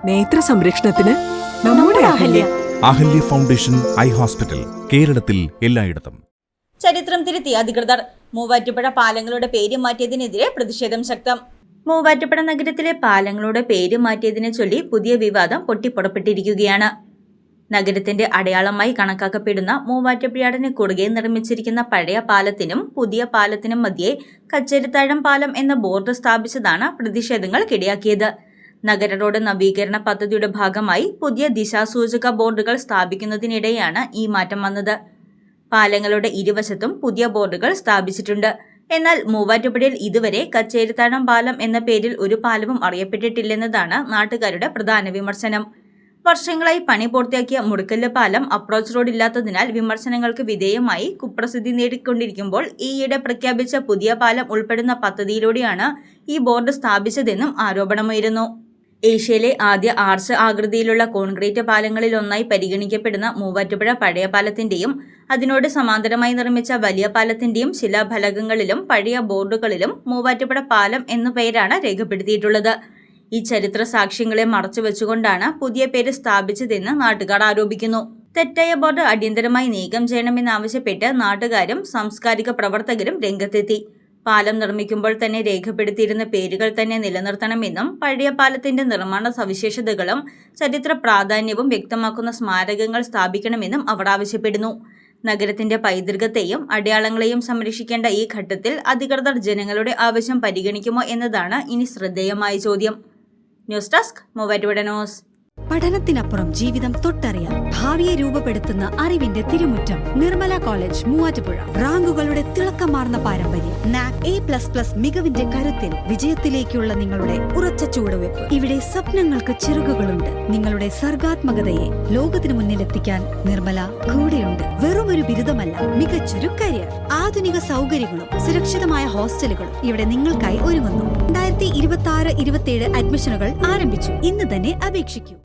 നേത്ര സംരക്ഷണത്തിന് നമ്മുടെ Ahalya. Ahalya foundation eye hospital, കേരളത്തിൽ എല്ലായിടത്തും. ചരിത്രം തിരുത്തി അധികൃതർ. മൂവാറ്റുപുഴ പാലങ്ങളുടെ പേര് മാറ്റിയതിനെതിരെ പ്രതിഷേധം ശക്തം. മൂവാറ്റുപുഴ നഗരത്തിലെ പാലങ്ങളുടെ പേര് മാറ്റിയതിനെ ചൊല്ലി പുതിയ വിവാദം പൊട്ടിപ്പുറപ്പെട്ടിരിക്കുകയാണ്. നഗരത്തിന്റെ അടയാളമായി കണക്കാക്കപ്പെടുന്ന മൂവാറ്റുപുഴയാറിന് കുറുകെ നിർമ്മിച്ചിരിക്കുന്ന പഴയ പാലത്തിനും പുതിയ പാലത്തിനും മധ്യേ കച്ചേരിത്താഴം പാലം എന്ന ബോർഡ് സ്ഥാപിച്ചതാണ് പ്രതിഷേധങ്ങൾക്കിടയാക്കിയത്. നഗര റോഡ് നവീകരണ പദ്ധതിയുടെ ഭാഗമായി പുതിയ ദിശാസൂചക ബോർഡുകൾ സ്ഥാപിക്കുന്നതിനിടെയാണ് ഈ മാറ്റം വന്നത്. പാലങ്ങളുടെ ഇരുവശത്തും പുതിയ ബോർഡുകൾ സ്ഥാപിച്ചിട്ടുണ്ട്. എന്നാൽ മൂവാറ്റുപുഴയിൽ ഇതുവരെ കച്ചേരിത്താഴം പാലം എന്ന പേരിൽ ഒരു പാലവും അറിയപ്പെട്ടിട്ടില്ലെന്നതാണ് നാട്ടുകാരുടെ പ്രധാന വിമർശനം. വർഷങ്ങളായി പണി പൂർത്തിയാക്കിയ മുടക്കല്ല് പാലം അപ്രോച്ച് റോഡ് ഇല്ലാത്തതിനാൽ വിമർശനങ്ങൾക്ക് വിധേയമായി കുപ്രസിദ്ധി നേടിക്കൊണ്ടിരിക്കുമ്പോൾ ഈയിടെ പ്രഖ്യാപിച്ച പുതിയ പാലം ഉൾപ്പെടുന്ന പദ്ധതിയിലൂടെയാണ് ഈ ബോർഡ് സ്ഥാപിച്ചതെന്നും ആരോപണമുയരുന്നു. ഏഷ്യയിലെ ആദ്യ ആർച്ച് ആകൃതിയിലുള്ള കോൺക്രീറ്റ് പാലങ്ങളിലൊന്നായി പരിഗണിക്കപ്പെടുന്ന മൂവാറ്റുപുഴ പഴയ പാലത്തിന്റെയും അതിനോട് സമാന്തരമായി നിർമ്മിച്ച വലിയ പാലത്തിന്റെയും ശിലാഫലകങ്ങളിലും പഴയ ബോർഡുകളിലും മൂവാറ്റുപുഴ പാലം എന്നു പേരാണ് രേഖപ്പെടുത്തിയിട്ടുള്ളത്. ഈ ചരിത്ര സാക്ഷ്യങ്ങളെ മറച്ചുവെച്ചുകൊണ്ടാണ് പുതിയ പേര് സ്ഥാപിച്ചതെന്ന് നാട്ടുകാർ ആരോപിക്കുന്നു. തെറ്റായ ബോർഡ് അടിയന്തരമായി നീക്കം ചെയ്യണമെന്നാവശ്യപ്പെട്ട് നാട്ടുകാരും സാംസ്കാരിക പ്രവർത്തകരും രംഗത്തെത്തി. പാലം നിർമ്മിക്കുമ്പോൾ തന്നെ രേഖപ്പെടുത്തിയിരുന്ന പേരുകൾ തന്നെ നിലനിർത്തണമെന്നും പഴയ പാലത്തിന്റെ നിർമ്മാണ സവിശേഷതകളും ചരിത്ര പ്രാധാന്യവും വ്യക്തമാക്കുന്ന സ്മാരകങ്ങൾ സ്ഥാപിക്കണമെന്നും അവർ ആവശ്യപ്പെടുന്നു. നഗരത്തിന്റെ പൈതൃകത്തെയും അടയാളങ്ങളെയും സംരക്ഷിക്കേണ്ട ഈ ഘട്ടത്തിൽ അധികൃതർ ജനങ്ങളുടെ ആവശ്യം പരിഗണിക്കുമോ എന്നതാണ് ഇനി ശ്രദ്ധേയമായ ചോദ്യം. News desk Muvattupuzha news. പഠനത്തിനപ്പുറം ജീവിതം തൊട്ടറിയാൻ ഭാവിയെ രൂപപ്പെടുത്തുന്ന അറിവിന്റെ തിരുമുറ്റം നിർമ്മല കോളേജ് മൂവാറ്റുപുഴ. റാങ്കുകളുടെ തിളക്കമാർന്ന പാരമ്പര്യം, നാക് A++ മികവിന്റെ കരുത്തിൽ വിജയത്തിലേക്കുള്ള നിങ്ങളുടെ ഉറച്ച ചുവടുവെപ്പ്. ഇവിടെ സ്വപ്നങ്ങൾക്ക് ചിറകുകളുണ്ട്. നിങ്ങളുടെ സർഗാത്മകതയെ ലോകത്തിന് മുന്നിലെത്തിക്കാൻ നിർമ്മല കൂടെയുണ്ട്. വെറുമൊരു ബിരുദമല്ല, മികച്ചൊരു കരിയർ. ആധുനിക സൗകര്യങ്ങളും സുരക്ഷിതമായ ഹോസ്റ്റലുകളും ഇവിടെ നിങ്ങൾക്കായി ഒരുങ്ങുന്നു. 2026-27 അഡ്മിഷനുകൾ ആരംഭിച്ചു. ഇന്ന് തന്നെ അപേക്ഷിക്കൂ.